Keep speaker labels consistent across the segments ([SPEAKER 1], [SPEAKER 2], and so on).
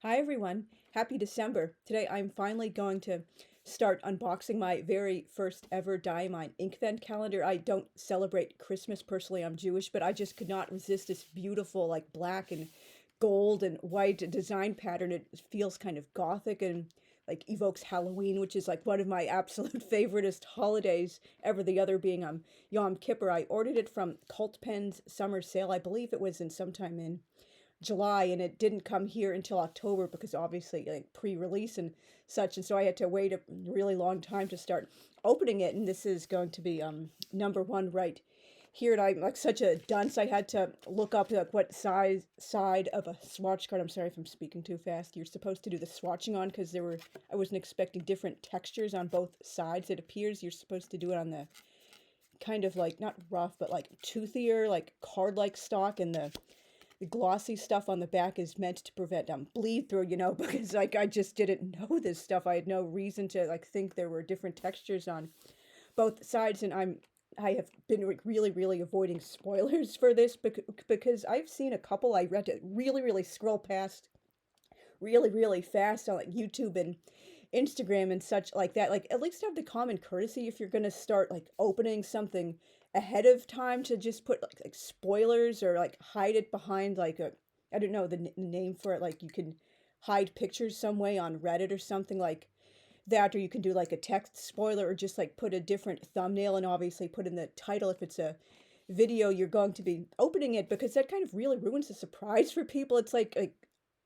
[SPEAKER 1] Hi everyone, happy December. Today I'm finally going to start unboxing my very first ever Diamine Inkvent Calendar. I don't celebrate Christmas personally, I'm Jewish, but I just could not resist this beautiful like black and gold and white design pattern. It feels kind of gothic and like evokes Halloween, which is like one of my absolute favoriteest holidays ever, the other being Yom Kippur. I ordered it from Cult Pen's summer sale. I believe it was in sometime in July, and it didn't come here until October because obviously like pre-release and such, and so I had to wait a really long time to start opening it. And this is going to be number one right here. And I'm like such a dunce, I had to look up like what size side of a swatch card. I'm sorry if I'm speaking too fast. You're supposed to do the swatching on because I wasn't expecting different textures on both sides. It appears you're supposed to do it on the kind of like not rough but like toothier like card like stock, and the glossy stuff on the back is meant to prevent bleed through, because like I just didn't know this stuff. I had no reason to like think there were different textures on both sides, and I have been really avoiding spoilers for this because I've seen a couple. I read to really scroll past really fast on like YouTube and Instagram and such like that. Like at least have the common courtesy if you're gonna start like opening something ahead of time to just put like spoilers or like hide it behind like a I don't know the name for it. Like you can hide pictures some way on Reddit or something like that, or you can do like a text spoiler or just like put a different thumbnail and obviously put in the title if it's a video you're going to be opening it, because that kind of really ruins the surprise for people. It's like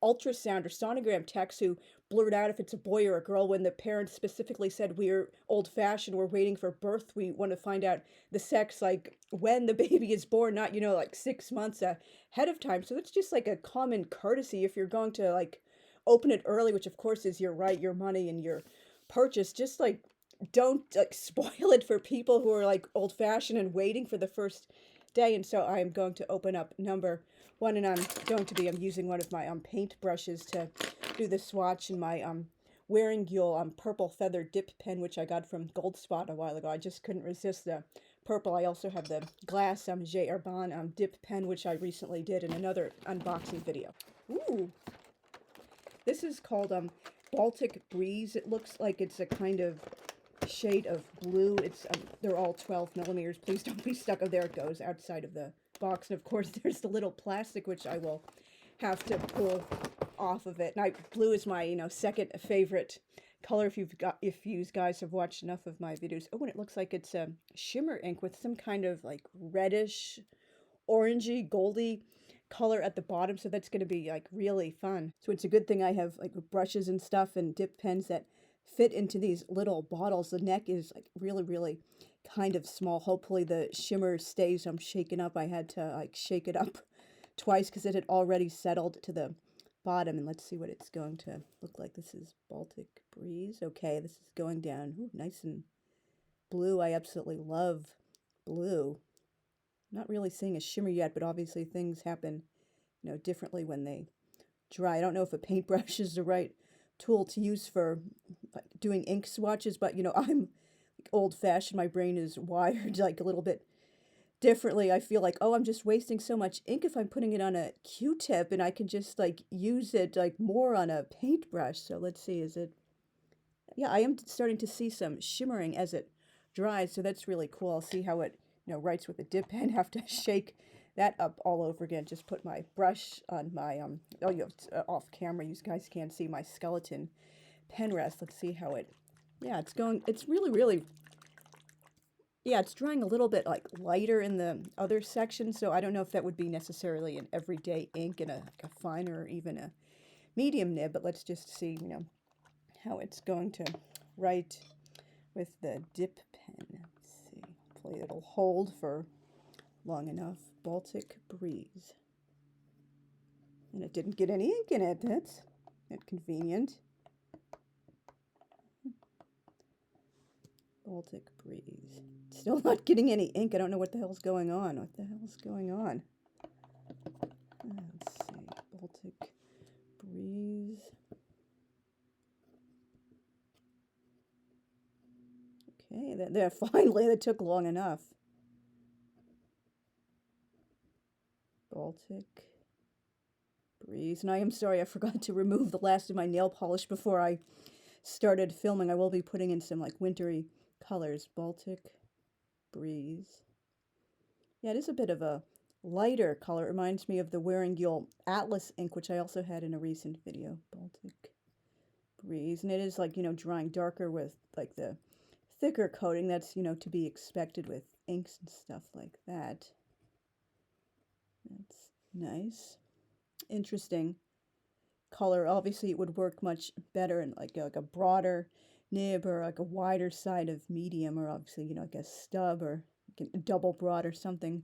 [SPEAKER 1] ultrasound or sonogram techs who blurt out if it's a boy or a girl when the parents specifically said we're old fashioned, we're waiting for birth, we want to find out the sex like when the baby is born, not like 6 months ahead of time. So it's just like a common courtesy if you're going to like open it early, which of course is your right, your money, and your purchase. Just like don't like spoil it for people who are like old fashioned and waiting for the first day. And so I'm going to open up number one, and I'm using one of my paint brushes to do the swatch, and my wearing your purple feather dip pen, which I got from Gold Spot a while ago. I just couldn't resist the purple. I also have the glass J. Herbin dip pen, which I recently did in another unboxing video. Ooh, this is called Baltic Breeze. It looks like it's a kind of shade of blue. It's they're all 12 millimeters. Please don't be stuck. Oh, there it goes outside of the box. And of course, there's the little plastic which I will have to pull off of it. And blue is my second favorite color. If you guys have watched enough of my videos. Oh, and it looks like it's a shimmer ink with some kind of like reddish, orangey, goldy color at the bottom, so that's going to be like really fun. So it's a good thing I have like brushes and stuff and dip pens that fit into these little bottles. The neck is like really kind of small. Hopefully the shimmer stays shaken up. I had to like shake it up twice because it had already settled to the bottom. And let's see what it's going to look like. This is Baltic Breeze. Okay, this is going down. Ooh, nice and blue. I absolutely love blue. Not really seeing a shimmer yet, but obviously things happen, differently when they dry. I don't know if a paintbrush is the right tool to use for doing ink swatches, but I'm old-fashioned. My brain is wired like a little bit differently. I feel like, oh, I'm just wasting so much ink if I'm putting it on a Q-tip, and I can just like use it like more on a paintbrush. So let's see, is it? Yeah, I am starting to see some shimmering as it dries, so that's really cool. I'll see how it, writes with a dip pen. Have to shake that up all over again. Just put my brush on my oh, off camera. You guys can't see my skeleton pen rest. Let's see how it. Yeah, it's going. It's really. Yeah, it's drying a little bit like lighter in the other section, so I don't know if that would be necessarily an everyday ink in like a finer or even a medium nib. But let's just see, how it's going to write with the dip pen. Let's see. Hopefully it'll hold for long enough. Baltic Breeze. And it didn't get any ink in it. That's convenient. Baltic Breeze. Still not getting any ink. I don't know what the hell's going on. What the hell's going on? Let's see. Baltic Breeze. Okay, there finally, that took long enough. Baltic Breeze. And I am sorry, I forgot to remove the last of my nail polish before I started filming. I will be putting in some like wintry colors. Baltic Breeze. Yeah, it is a bit of a lighter color. It reminds me of the Wearing You'll Atlas ink, which I also had in a recent video. Baltic Breeze. And it is like, drying darker with like the thicker coating. That's, to be expected with inks and stuff like that. That's nice. Interesting color. Obviously, it would work much better in like a broader nib or like a wider side of medium, or obviously, like a stub or a double broad or something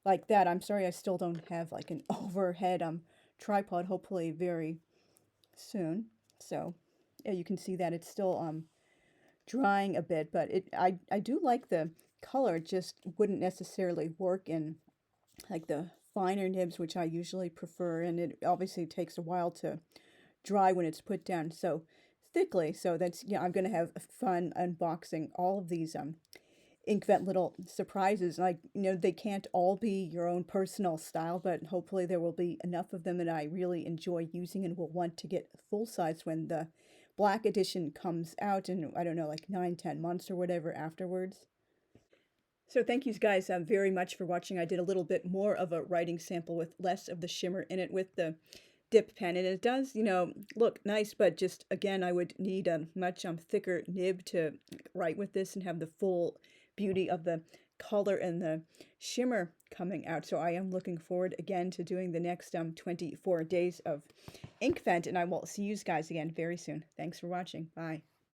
[SPEAKER 1] like that. I'm sorry I still don't have like an overhead tripod, hopefully very soon. So yeah, you can see that it's still drying a bit, but I do like the color. It just wouldn't necessarily work in like the finer nibs, which I usually prefer, and it obviously takes a while to dry when it's put down so thickly. So that's, I'm going to have fun unboxing all of these Inkvent little surprises. Like, they can't all be your own personal style, but hopefully there will be enough of them that I really enjoy using and will want to get full size when the black edition comes out in, I don't know, like 9-10 months or whatever afterwards. So thank you guys very much for watching. I did a little bit more of a writing sample with less of the shimmer in it with the dip pen, and it does, look nice, but just, again, I would need a much thicker nib to write with this and have the full beauty of the color and the shimmer coming out. So I am looking forward again to doing the next 24 days of Inkvent, and I will see you guys again very soon. Thanks for watching. Bye.